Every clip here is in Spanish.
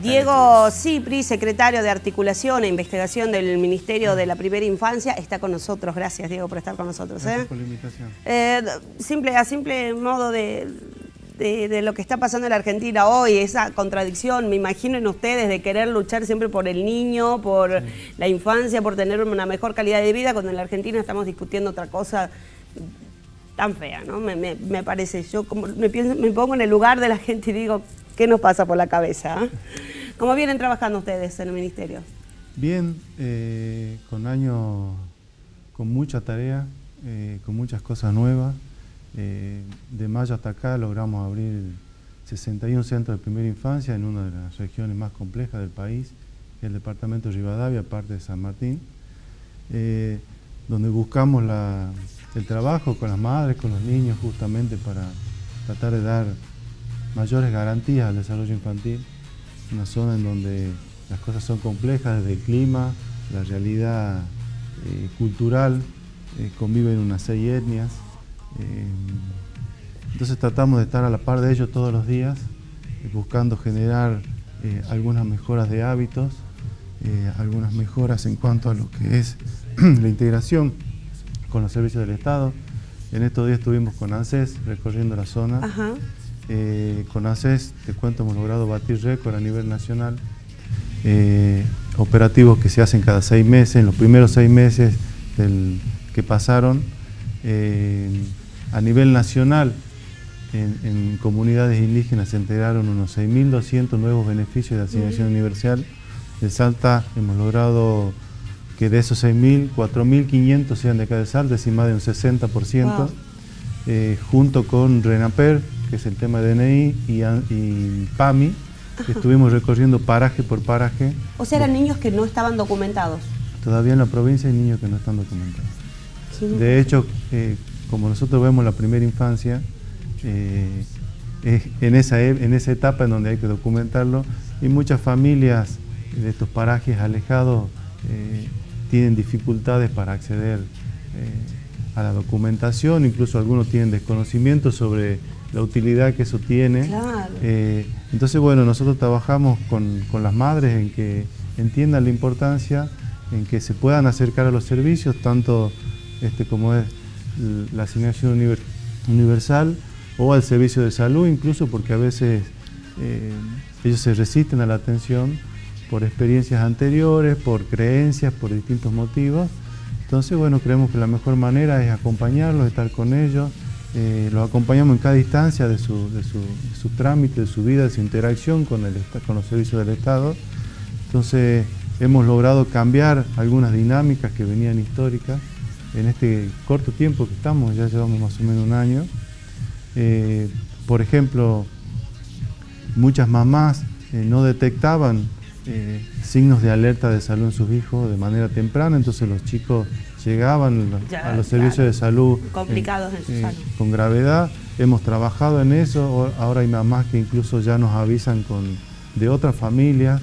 que está Diego Cipri, secretario de Articulación e Investigación del Ministerio de la Primera Infancia, está con nosotros. Gracias, Diego, por estar con nosotros. Gracias por la invitación. A simple modo de lo que está pasando en la Argentina hoy, esa contradicción, me imagino en ustedes, de querer luchar siempre por el niño, por la infancia, por tener una mejor calidad de vida, cuando en la Argentina estamos discutiendo otra cosa tan fea, ¿no? Me parece. Yo me pongo en el lugar de la gente y digo, ¿qué nos pasa por la cabeza? ¿Cómo vienen trabajando ustedes en el Ministerio? Bien, con mucha tarea, con muchas cosas nuevas. De mayo hasta acá logramos abrir 61 centros de primera infancia en una de las regiones más complejas del país, que es el departamento de Rivadavia, parte de San Martín, donde buscamos el trabajo con las madres, con los niños, justamente para tratar de dar mayores garantías al desarrollo infantil. Una zona en donde las cosas son complejas, desde el clima, la realidad cultural, conviven unas 6 etnias. Entonces tratamos de estar a la par de ellos todos los días, buscando generar algunas mejoras de hábitos, algunas mejoras en cuanto a lo que es la integración con los servicios del Estado. En estos días estuvimos con ANSES recorriendo la zona. Con ANSES, te cuento, hemos logrado batir récord a nivel nacional. Operativos que se hacen cada 6 meses, en los primeros 6 meses que pasaron. A nivel nacional, en comunidades indígenas se integraron unos 6.200 nuevos beneficios de asignación universal. En Salta hemos logrado que de esos 6.000, 4.500 sean de acá de Salta, es más de un 60%, junto con RENAPER, que es el tema de DNI, y PAMI, que estuvimos recorriendo paraje por paraje. O sea, eran niños que no estaban documentados. Todavía en la provincia hay niños que no están documentados. De hecho, como nosotros vemos la primera infancia, en esa etapa en donde hay que documentarlo, y muchas familias de estos parajes alejados tienen dificultades para acceder a la documentación, incluso algunos tienen desconocimiento sobre la utilidad que eso tiene. Claro. Entonces, bueno, nosotros trabajamos con las madres en que entiendan la importancia, en que se puedan acercar a los servicios, tanto como es la asignación universal o al servicio de salud, incluso porque a veces ellos se resisten a la atención por experiencias anteriores, por creencias, por distintos motivos. Entonces, bueno, creemos que la mejor manera es acompañarlos, estar con ellos. Los acompañamos en cada instancia de su trámite, de su vida, de su interacción con los servicios del Estado. Entonces, hemos logrado cambiar algunas dinámicas que venían históricas. En este corto tiempo que estamos, ya llevamos más o menos un año. Por ejemplo, muchas mamás no detectaban signos de alerta de salud en sus hijos de manera temprana, entonces los chicos llegaban a los servicios de salud complicados en su salud, con gravedad. Hemos trabajado en eso. Ahora hay mamás que incluso ya nos avisan de otras familias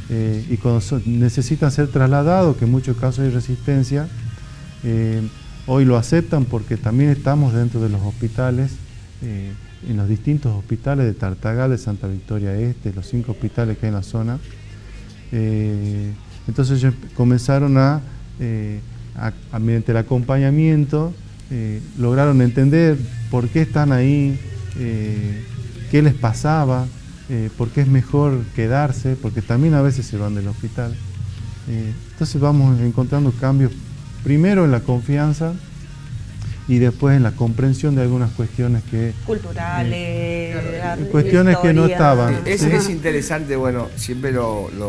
y cuando necesitan ser trasladados, que en muchos casos hay resistencia, hoy lo aceptan porque también estamos dentro de los hospitales, en los distintos hospitales de Tartagal, de Santa Victoria Este, los 5 hospitales que hay en la zona. Entonces ellos comenzaron mediante el acompañamiento, lograron entender por qué están ahí, qué les pasaba, por qué es mejor quedarse, porque también a veces se van del hospital. Entonces vamos encontrando cambios, primero en la confianza y después en la comprensión de algunas cuestiones culturales, cuestiones que no estaban. Es interesante, bueno, siempre lo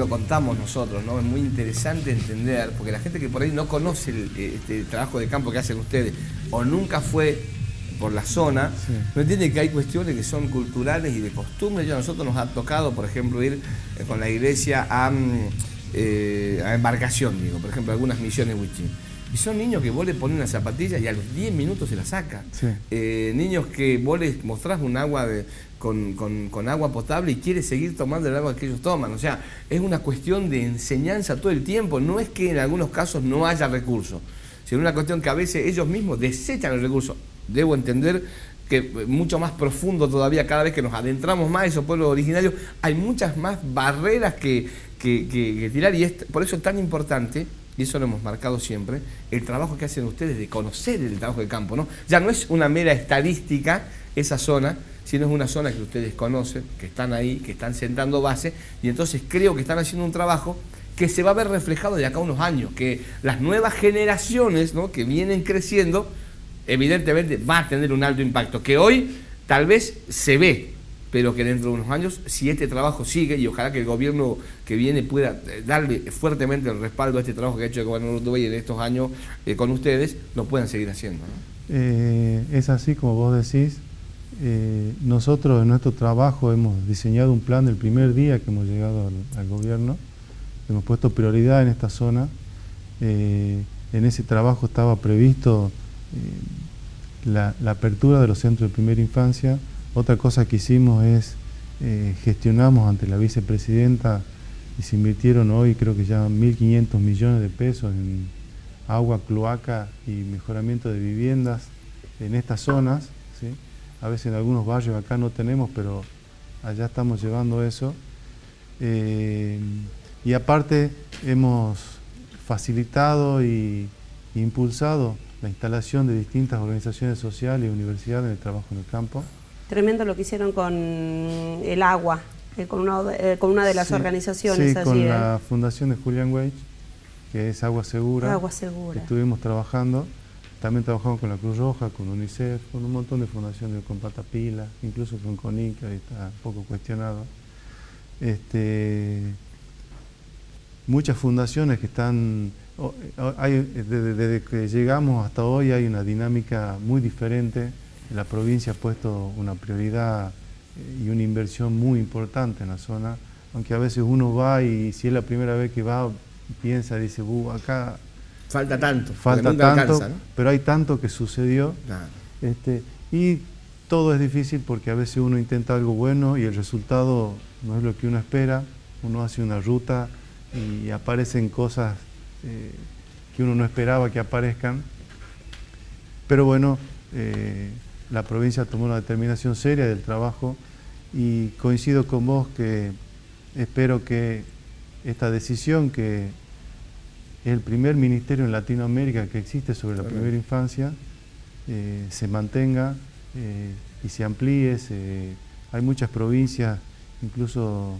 contamos nosotros, ¿no? Es muy interesante entender, porque la gente que por ahí no conoce este trabajo de campo que hacen ustedes o nunca fue por la zona, no entiende que hay cuestiones que son culturales y de costumbres. Ya a nosotros nos ha tocado, por ejemplo, ir con la iglesia a embarcación, digo, por ejemplo, algunas misiones wichí. Y son niños que vos le pones una zapatilla y a los 10 minutos se la saca. Niños que vos les mostrás un agua con agua potable y quiere seguir tomando el agua que ellos toman. O sea, es una cuestión de enseñanza todo el tiempo. No es que en algunos casos no haya recursos, sino una cuestión que a veces ellos mismos desechan el recurso. Debo entender que mucho más profundo todavía, cada vez que nos adentramos más a esos pueblos originarios, hay muchas más barreras que tirar, y por eso es tan importante, y eso lo hemos marcado siempre, el trabajo que hacen ustedes de conocer el trabajo de campo, ¿no? Ya no es una mera estadística esa zona, sino es una zona que ustedes conocen, que están ahí, que están sentando base, y entonces creo que están haciendo un trabajo que se va a ver reflejado de acá a unos años, que las nuevas generaciones, ¿no?, que vienen creciendo, evidentemente va a tener un alto impacto, que hoy tal vez se ve, pero que dentro de unos años, si este trabajo sigue, y ojalá que el gobierno que viene pueda darle fuertemente el respaldo a este trabajo que ha hecho el gobierno de Uruguay en estos años con ustedes, lo puedan seguir haciendo, ¿no? Es así como vos decís. Nosotros en nuestro trabajo hemos diseñado un plan del primer día que hemos llegado al gobierno. Hemos puesto prioridad en esta zona. En ese trabajo estaba previsto la apertura de los centros de primera infancia. Otra cosa que hicimos es, gestionamos ante la vicepresidenta y se invirtieron hoy creo que ya 1.500 millones de pesos en agua, cloaca y mejoramiento de viviendas en estas zonas, ¿sí? A veces en algunos barrios acá no tenemos, pero allá estamos llevando eso. Y aparte hemos facilitado y impulsado la instalación de distintas organizaciones sociales y universidades en el trabajo en el campo. Tremendo lo que hicieron con el agua, con una de las organizaciones. Sí, allí, con la fundación de Julian Weich, que es Agua Segura. Agua Segura. Estuvimos trabajando. También trabajamos con la Cruz Roja, con UNICEF, con un montón de fundaciones, con Patapila, incluso con CONIC, que ahí está un poco cuestionado. Muchas fundaciones que están... Desde que llegamos hasta hoy hay una dinámica muy diferente. La provincia ha puesto una prioridad y una inversión muy importante en la zona, aunque a veces uno va y si es la primera vez que va, piensa, dice, acá... Falta tanto, alcanza, ¿no? ¿no? Pero hay tanto que sucedió. Claro. Y todo es difícil porque a veces uno intenta algo bueno y el resultado no es lo que uno espera. Uno hace una ruta y aparecen cosas que uno no esperaba que aparezcan. Pero bueno, la provincia tomó una determinación seria del trabajo y coincido con vos que espero que esta decisión, que es el primer ministerio en Latinoamérica que existe sobre la primera infancia, se mantenga y se amplíe. Hay muchas provincias, incluso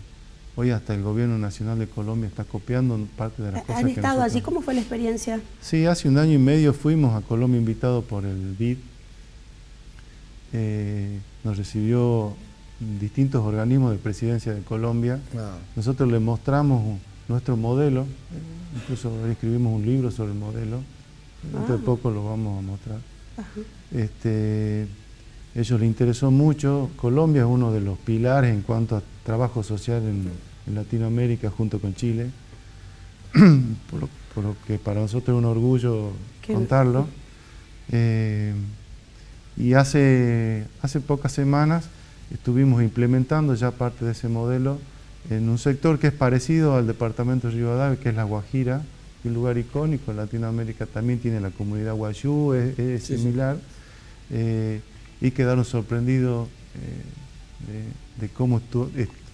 hoy hasta el gobierno nacional de Colombia está copiando parte de las cosas que nosotros... ¿Han estado allí? ¿Cómo fue la experiencia? Sí, hace 1 año y medio fuimos a Colombia invitados por el BID. Nos recibió distintos organismos de presidencia de Colombia. Wow. Nosotros le mostramos nuestro modelo, incluso escribimos un libro sobre el modelo, dentro de poco lo vamos a mostrar. Ellos les interesó mucho. Colombia es uno de los pilares en cuanto a trabajo social en Latinoamérica, junto con Chile, por lo que para nosotros es un orgullo contarlo. Y hace pocas semanas estuvimos implementando ya parte de ese modelo en un sector que es parecido al departamento de Rivadavia, que es La Guajira, un lugar icónico en Latinoamérica. También tiene la comunidad guayú, es similar, y quedaron sorprendidos de cómo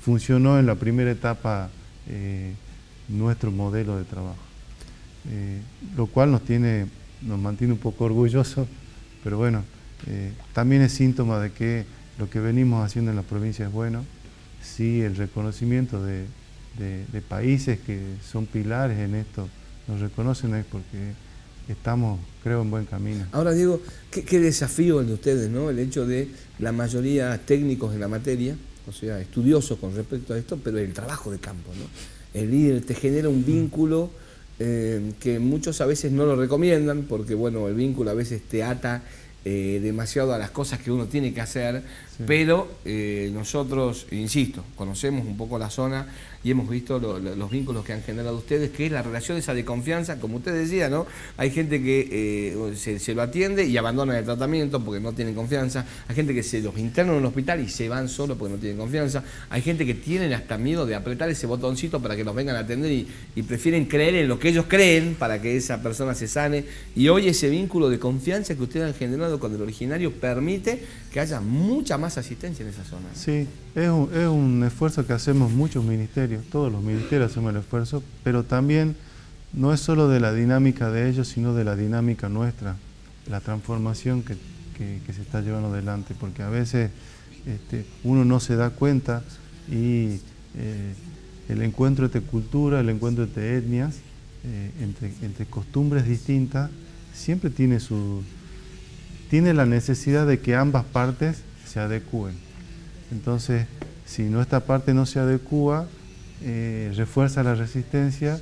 funcionó en la primera etapa nuestro modelo de trabajo, lo cual nos mantiene un poco orgullosos, pero bueno, también es síntoma de que lo que venimos haciendo en la provincia es bueno. Sí, el reconocimiento de países que son pilares en esto nos reconocen, es porque estamos, creo, en buen camino. Ahora, Diego, qué desafío el de ustedes, ¿no? El hecho de la mayoría técnicos en la materia, o sea, estudiosos con respecto a esto, pero el trabajo de campo, ¿no? El líder te genera un vínculo que muchos a veces no lo recomiendan, porque bueno, el vínculo a veces te ata demasiado a las cosas que uno tiene que hacer, Sí. Pero nosotros, insisto, conocemos un poco la zona y hemos visto los vínculos que han generado ustedes, que es la relación esa de confianza, como usted decía, ¿no? Hay gente que se lo atiende y abandona el tratamiento porque no tienen confianza, hay gente que se los interna en un hospital y se van solo porque no tienen confianza, hay gente que tienen hasta miedo de apretar ese botoncito para que los vengan a atender y prefieren creer en lo que ellos creen para que esa persona se sane, y hoy ese vínculo de confianza que ustedes han generado con el originario permite que haya mucha más asistencia en esa zona. Sí, es un esfuerzo que hacemos muchos ministerios, todos los ministerios hacemos el esfuerzo, pero también no es solo de la dinámica de ellos, sino de la dinámica nuestra, la transformación que se está llevando adelante, porque a veces uno no se da cuenta y el encuentro entre culturas, el encuentro entre etnias, entre costumbres distintas, siempre tiene la necesidad de que ambas partes se adecúen. Entonces, si nuestra parte no se adecúa, refuerza la resistencia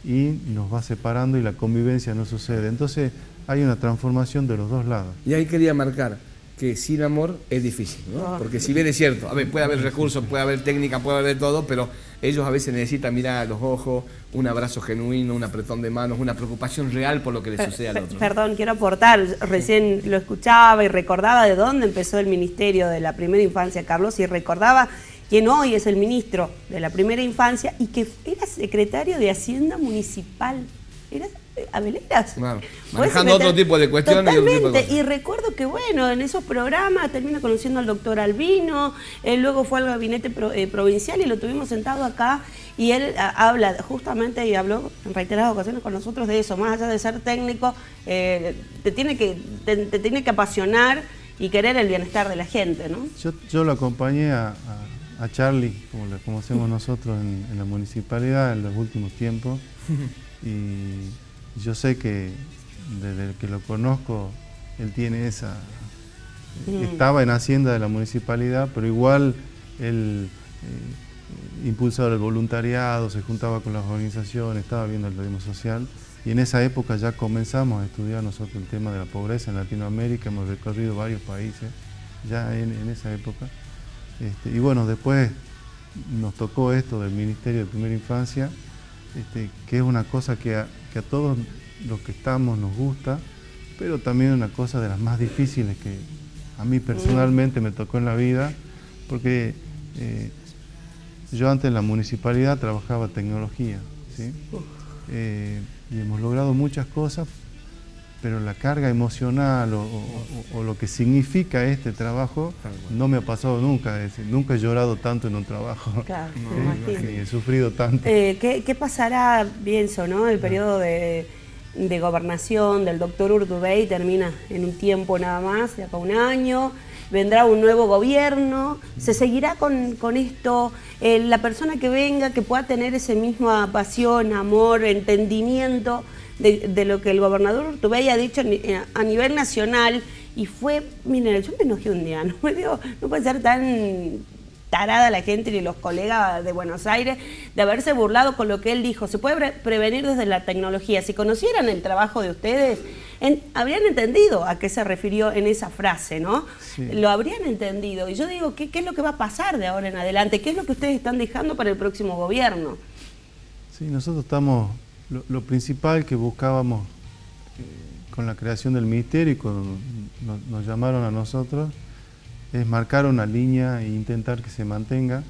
y nos va separando y la convivencia no sucede. Entonces, hay una transformación de los dos lados. Y ahí quería marcar que sin amor es difícil, ¿no? Porque si bien es cierto, a ver, puede haber recursos, puede haber técnica, puede haber todo, pero ellos a veces necesitan mirar a los ojos, un abrazo genuino, un apretón de manos, una preocupación real por lo que le sucede al otro. Perdón, quiero aportar, recién lo escuchaba y recordaba de dónde empezó el Ministerio de la Primera Infancia, Carlos, y recordaba quien hoy es el ministro de la Primera Infancia y que era secretario de Hacienda Municipal. Era Abeleras. Claro, manejando otro tipo de cuestiones. Totalmente. Y recuerdo que, bueno, en esos programas termina conociendo al doctor Albino, él luego fue al gabinete provincial y lo tuvimos sentado acá y él habla justamente y habló en reiteradas ocasiones con nosotros de eso, más allá de ser técnico, te tiene que apasionar y querer el bienestar de la gente, ¿no? Yo lo acompañé a Charlie, como le conocemos nosotros en la municipalidad en los últimos tiempos. Y yo sé que desde que lo conozco, él tiene estaba en Hacienda de la municipalidad, pero igual él impulsaba el voluntariado, se juntaba con las organizaciones, estaba viendo el turismo social. Y en esa época ya comenzamos a estudiar nosotros el tema de la pobreza en Latinoamérica, hemos recorrido varios países ya en esa época. Y bueno, después nos tocó esto del Ministerio de Primera Infancia, que es una cosa que a todos los que estamos nos gusta, pero también una cosa de las más difíciles que a mí personalmente me tocó en la vida, porque yo antes en la municipalidad trabajaba tecnología, ¿sí? Y hemos logrado muchas cosas, pero la carga emocional o lo que significa este trabajo no me ha pasado nunca. Es decir, nunca he llorado tanto en un trabajo. Claro, ni he sufrido tanto. ¿Qué pasará, pienso, ¿no? El periodo de gobernación del doctor Urtubey termina en un tiempo nada más, de acá un año. Vendrá un nuevo gobierno, se seguirá con esto, la persona que venga, que pueda tener esa misma pasión, amor, entendimiento de lo que el gobernador Urtubey ha dicho a nivel nacional, y fue, miren, yo me enojé un día, no puede ser tan tarada la gente ni los colegas de Buenos Aires de haberse burlado con lo que él dijo. Se puede prevenir desde la tecnología. Si conocieran el trabajo de ustedes, habrían entendido a qué se refirió en esa frase, ¿no? Sí. Lo habrían entendido. Y yo digo, ¿qué es lo que va a pasar de ahora en adelante? ¿Qué es lo que ustedes están dejando para el próximo gobierno? Sí, nosotros estamos, lo principal que buscábamos con la creación del ministerio y cuando nos llamaron a nosotros, es marcar una línea e intentar que se mantenga.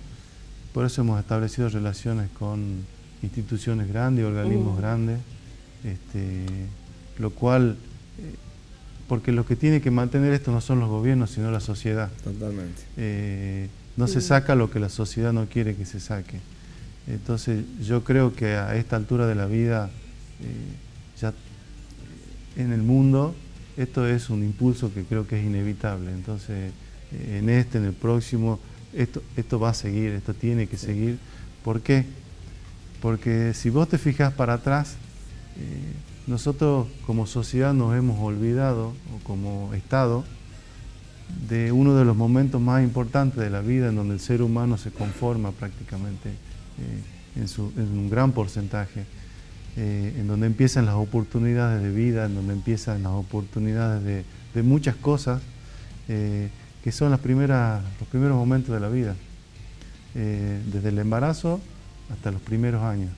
Por eso hemos establecido relaciones con instituciones grandes, organismos grandes, lo cual, porque lo que tiene que mantener esto no son los gobiernos, sino la sociedad. Totalmente. No se saca lo que la sociedad no quiere que se saque. Entonces yo creo que a esta altura de la vida, ya en el mundo, esto es un impulso que creo que es inevitable. Entonces, en el próximo, esto va a seguir, esto tiene que seguir. ¿Por qué? Porque si vos te fijas para atrás, nosotros como sociedad nos hemos olvidado, o como Estado, de uno de los momentos más importantes de la vida en donde el ser humano se conforma prácticamente en un gran porcentaje, en donde empiezan las oportunidades de vida, en donde empiezan las oportunidades de muchas cosas. que son los primeros momentos de la vida, desde el embarazo hasta los primeros años.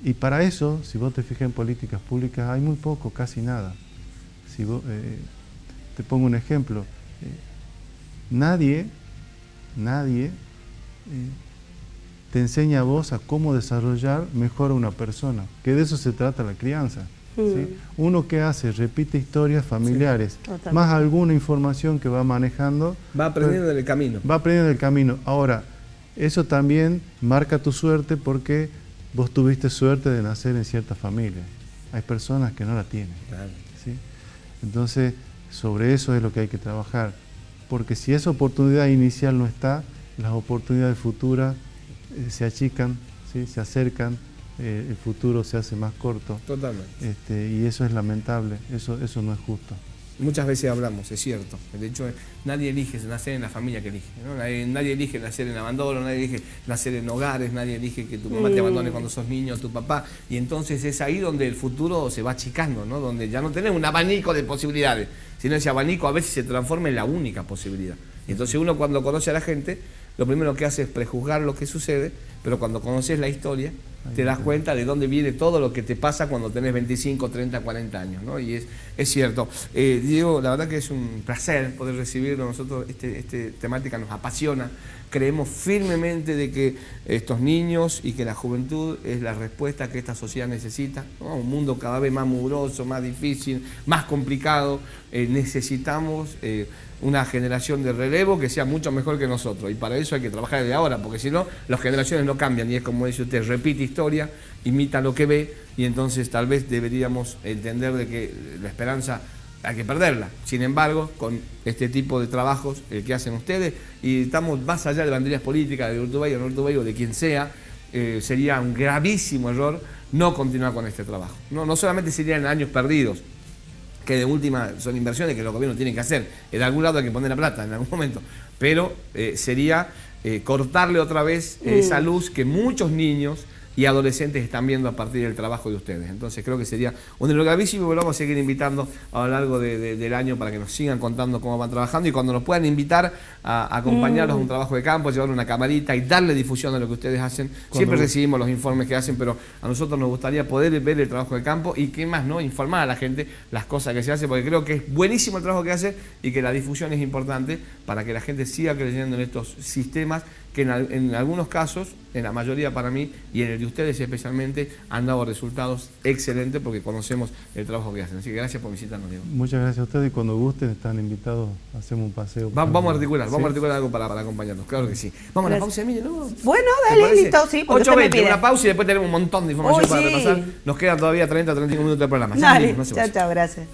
Y para eso, si vos te fijas en políticas públicas, hay muy poco, casi nada. Si vos, te pongo un ejemplo, nadie te enseña a vos a cómo desarrollar mejor a una persona, que de eso se trata la crianza. ¿Sí? Uno que hace, repite historias familiares, sí, más alguna información que va manejando. Va aprendiendo en el camino. Va aprendiendo en el camino. Ahora, eso también marca tu suerte porque vos tuviste suerte de nacer en cierta familia. Hay personas que no la tienen. Claro. ¿Sí? Entonces, sobre eso es lo que hay que trabajar. Porque si esa oportunidad inicial no está, las oportunidades futuras se achican, ¿sí? Se acercan. El futuro se hace más corto. Totalmente. Y eso es lamentable, eso no es justo. Muchas veces hablamos, es cierto. De hecho, nadie elige nacer en la familia que elige, ¿no? Nadie elige nacer en abandono, nadie elige nacer en hogares, nadie elige que tu mamá te abandone cuando sos niño, tu papá. Y entonces es ahí donde el futuro se va achicando, ¿no? Donde ya no tenés un abanico de posibilidades, sino ese abanico a veces se transforma en la única posibilidad. Y entonces uno cuando conoce a la gente, lo primero que hace es prejuzgar lo que sucede, pero cuando conoces la historia, te das cuenta de dónde viene todo lo que te pasa cuando tenés 25, 30, 40 años, ¿no? Y es cierto. Diego, la verdad que es un placer poder recibirlo. Nosotros, esta temática nos apasiona. Creemos firmemente de que estos niños y que la juventud es la respuesta que esta sociedad necesita, ¿no? Un mundo cada vez más mugroso, más difícil, más complicado. Necesitamos una generación de relevo que sea mucho mejor que nosotros, y para eso hay que trabajar desde ahora, porque si no, las generaciones no cambian, y es como dice usted, repite historia, imita lo que ve, y entonces tal vez deberíamos entender de que la esperanza hay que perderla. Sin embargo, con este tipo de trabajos que hacen ustedes, y estamos más allá de banderas políticas, de Urtubey o no Urtubey o de quien sea, sería un gravísimo error no continuar con este trabajo. No solamente serían años perdidos, que de última son inversiones que los gobiernos tienen que hacer. En algún lado hay que poner la plata, en algún momento. Pero sería cortarle otra vez esa luz que muchos niños y adolescentes están viendo a partir del trabajo de ustedes. Entonces creo que sería un error gravísimo, y lo vamos a seguir invitando a lo largo del año para que nos sigan contando cómo van trabajando, y cuando nos puedan invitar a acompañarlos a un trabajo de campo, llevar una camarita y darle difusión a lo que ustedes hacen. Siempre recibimos los informes que hacen, pero a nosotros nos gustaría poder ver el trabajo de campo y qué más, ¿no? Informar a la gente las cosas que se hacen, porque creo que es buenísimo el trabajo que hacen y que la difusión es importante para que la gente siga creyendo en estos sistemas que en algunos casos, en la mayoría para mí, y en el de ustedes especialmente, han dado resultados excelentes porque conocemos el trabajo que hacen. Así que gracias por visitarnos, Diego. Muchas gracias a ustedes, y cuando gusten están invitados, hacemos un paseo. Vamos a articular algo para acompañarnos, claro que sí. Vamos a la pausa, Emilia, ¿no? Bueno, dale, listo, sí, porque 8:20, una pausa y después tenemos un montón de información para repasar. Nos quedan todavía 30 o 35 minutos del programa. Dale, chao, gracias.